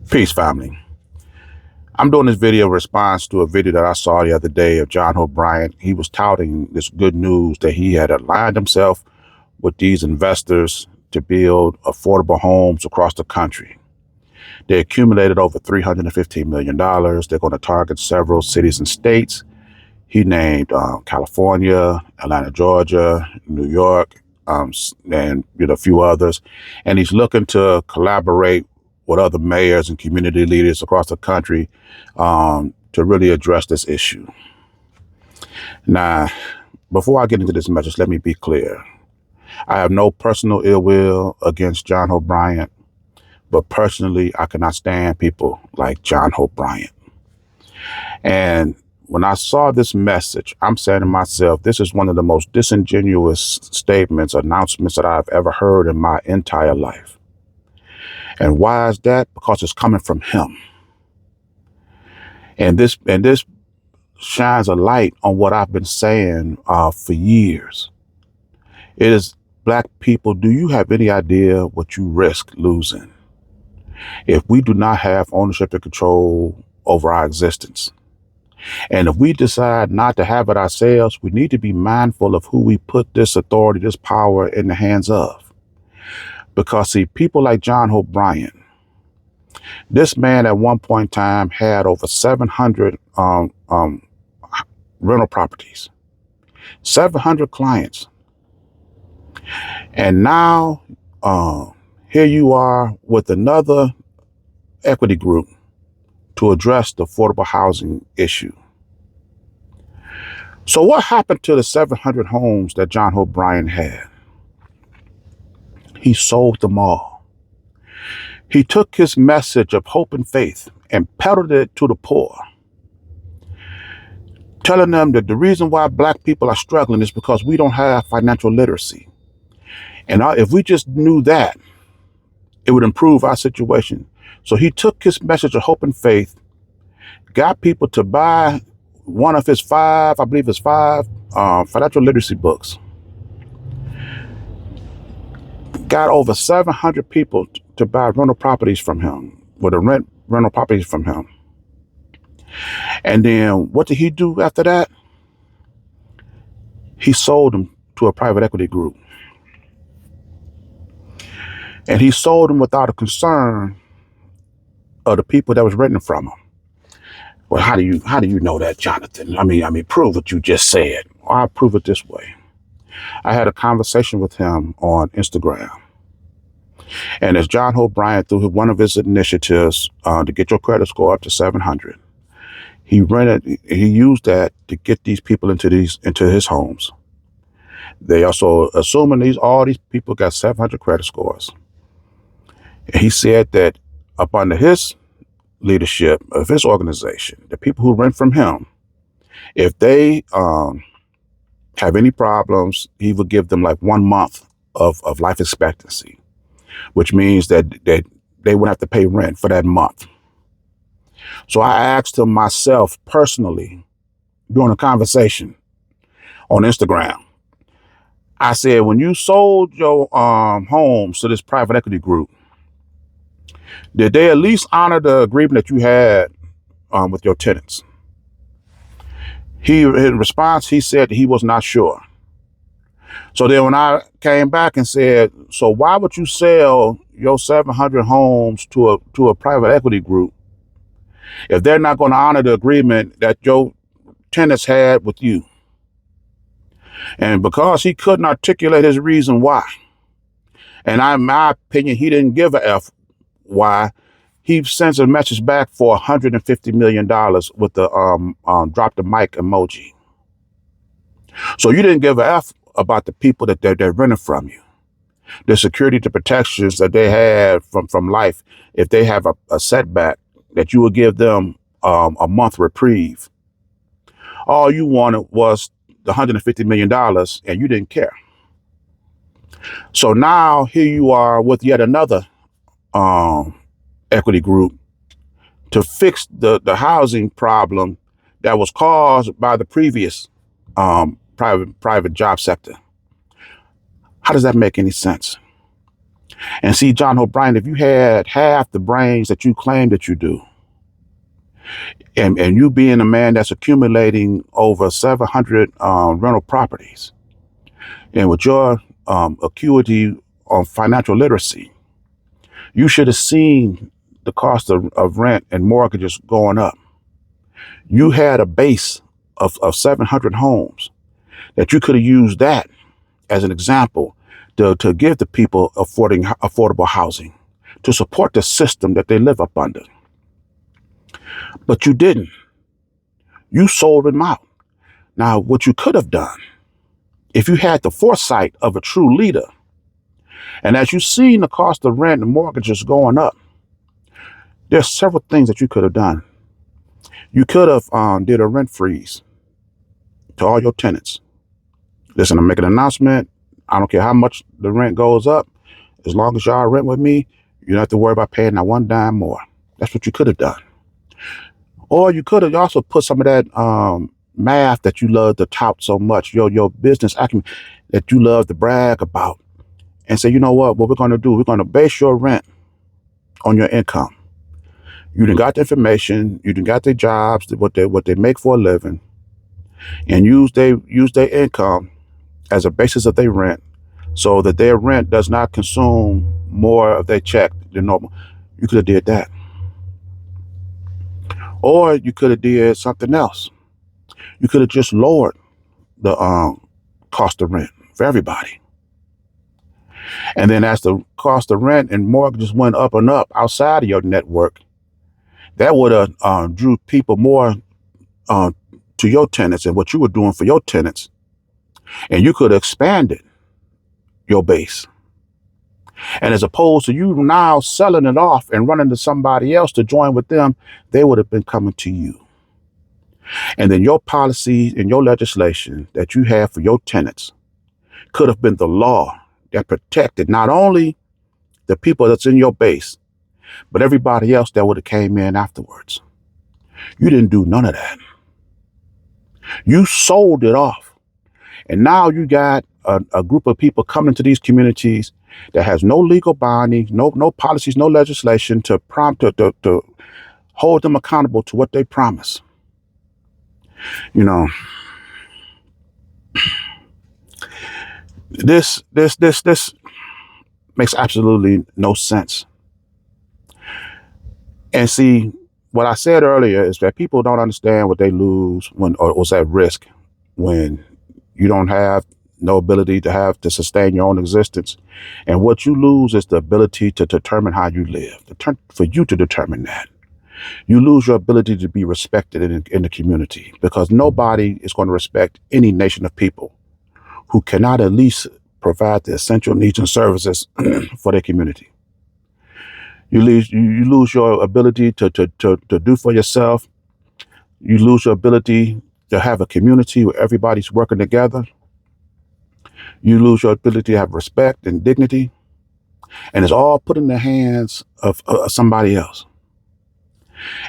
Peace, family. I'm doing this video in response to a video that I saw the other day of John Bryant. He was touting this good news that he had aligned himself with these investors to build affordable homes across the country. They accumulated over $315 million. They're going to target several cities and states. He named California, Atlanta, Georgia, New York, and a few others. And he's looking to collaborate with other mayors and community leaders across the country to really address this issue. Now, before I get into this message, let me be clear. I have no personal ill will against John Bryant, but personally, I cannot stand people like John Bryant. And when I saw this message, I'm saying to myself, this is one of the most disingenuous statements, announcements that I've ever heard in my entire life. And why is that? Because it's coming from him. And this shines a light on what I've been saying for years. It is, Black people, do you have any idea what you risk losing if we do not have ownership and control over our existence? And if we decide not to have it ourselves, we need to be mindful of who we put this authority, this power in the hands of. Because, see, people like John Bryant, this man at one point in time had over 700 rental properties, 700 clients. And now here you are with another equity group to address the affordable housing issue. So what happened to the 700 homes that John Bryant had? He sold them all. He took his message of hope and faith and peddled it to the poor, telling them that the reason why Black people are struggling is because we don't have financial literacy. And if we just knew that, it would improve our situation. So he took his message of hope and faith, got people to buy one of his five financial literacy books, got over 700 people to buy rental properties from him, or to rent rental properties from him. And then what did he do after that? He sold them to a private equity group. And he sold them without a concern of the people that was renting from him. Well, how do you know that, Jonathan? I mean, prove what you just said. Well, I'll prove it this way. I had a conversation with him on Instagram. And as John Bryant, through one of his initiatives to get your credit score up to 700, he used that to get these people into his homes. They also, assuming all these people got 700 credit scores. And he said that up under his leadership of his organization, the people who rent from him, if they have any problems, he would give them like 1 month of life expectancy, which means that they would have to pay rent for that month. So I asked him myself personally during a conversation on Instagram. I said, when you sold your homes to this private equity group, did they at least honor the agreement that you had with your tenants? In response, he said that he was not sure. So then when I came back and said, so why would you sell your 700 homes to a private equity group if they're not going to honor the agreement that your tenants had with you? And because he couldn't articulate his reason why, and in my opinion, he didn't give a F why, he sends a message back for $150 million with the drop the mic emoji. So you didn't give a F about the people that they're renting from you, the security, the protections that they had from life. If they have a setback, that you would give them a month reprieve. All you wanted was the $150 million, and you didn't care. So now here you are with yet another equity group to fix the housing problem that was caused by the previous private job sector. How does that make any sense? And see, John O'Brien, if you had half the brains that you claim that you do, and you being a man that's accumulating over 700 rental properties, and with your acuity on financial literacy, you should have seen the cost of rent and mortgages going up. You had a base of 700 homes that you could have used that as an example to give the people affordable housing, to support the system that they live up under. But you didn't. You sold them out. Now, what you could have done, if you had the foresight of a true leader, and as you've seen the cost of rent and mortgages going up, there's several things that you could have done. You could have did a rent freeze to all your tenants. Listen, I'm making an announcement. I don't care how much the rent goes up. As long as y'all rent with me, you don't have to worry about paying that one dime more. That's what you could have done. Or you could have also put some of that math that you love to tout so much, your business acumen that you love to brag about, and say, you know what we're going to do? We're going to base your rent on your income. You done got the information, you done got their jobs, what they make for a living, and use their income as a basis of their rent, so that their rent does not consume more of their check than normal. You could have did that. Or you could have did something else. You could have just lowered the cost of rent for everybody. And then as the cost of rent and mortgages went up and up outside of your network, that would have drew people more to your tenants and what you were doing for your tenants. And you could have expanded your base. And as opposed to you now selling it off and running to somebody else to join with them, they would have been coming to you. And then your policies and your legislation that you have for your tenants could have been the law that protected not only the people that's in your base, but everybody else that would have came in afterwards. You didn't do none of that. You sold it off. And now you got a group of people coming into these communities that has no legal binding, no policies, no legislation to to hold them accountable to what they promise. You know, this makes absolutely no sense. And see, what I said earlier is that people don't understand what they lose when, or was at risk when you don't have no ability to sustain your own existence. And what you lose is the ability to determine how you live, for you to determine that. You lose your ability to be respected in the community, because nobody is going to respect any nation of people who cannot at least provide the essential needs and services for their community. You lose your ability to do for yourself. You lose your ability to have a community where everybody's working together. You lose your ability to have respect and dignity. And it's all put in the hands of somebody else.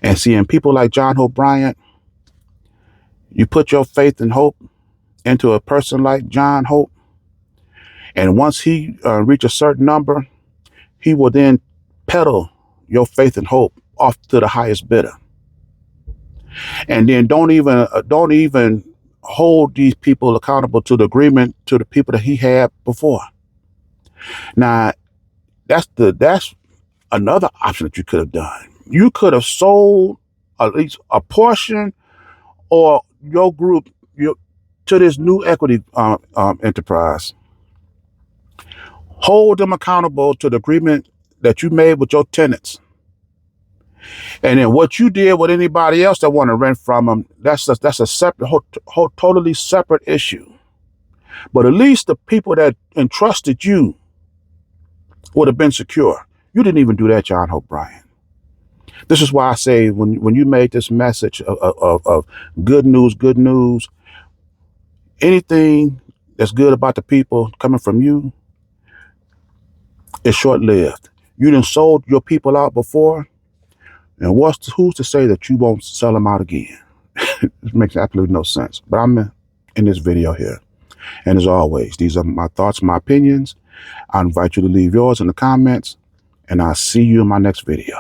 And seeing people like John Hope Bryant, you put your faith and hope into a person like John Hope, and once he reaches a certain number, he will then peddle your faith and hope off to the highest bidder. And then don't even hold these people accountable to the agreement to the people that he had before. Now, that's another option that you could have done. You could have sold at least a portion or your group to this new equity enterprise. Hold them accountable to the agreement that you made with your tenants. And then what you did with anybody else that want to rent from them, that's a separate, totally separate issue. But at least the people that entrusted you would have been secure. You didn't even do that, John Hope Bryant. This is why I say when you made this message of good news, anything that's good about the people coming from you is short-lived. You done sold your people out before, and who's to say that you won't sell them out again? It makes absolutely no sense. But I'm in this video here. And as always, these are my thoughts, my opinions. I invite you to leave yours in the comments, and I'll see you in my next video.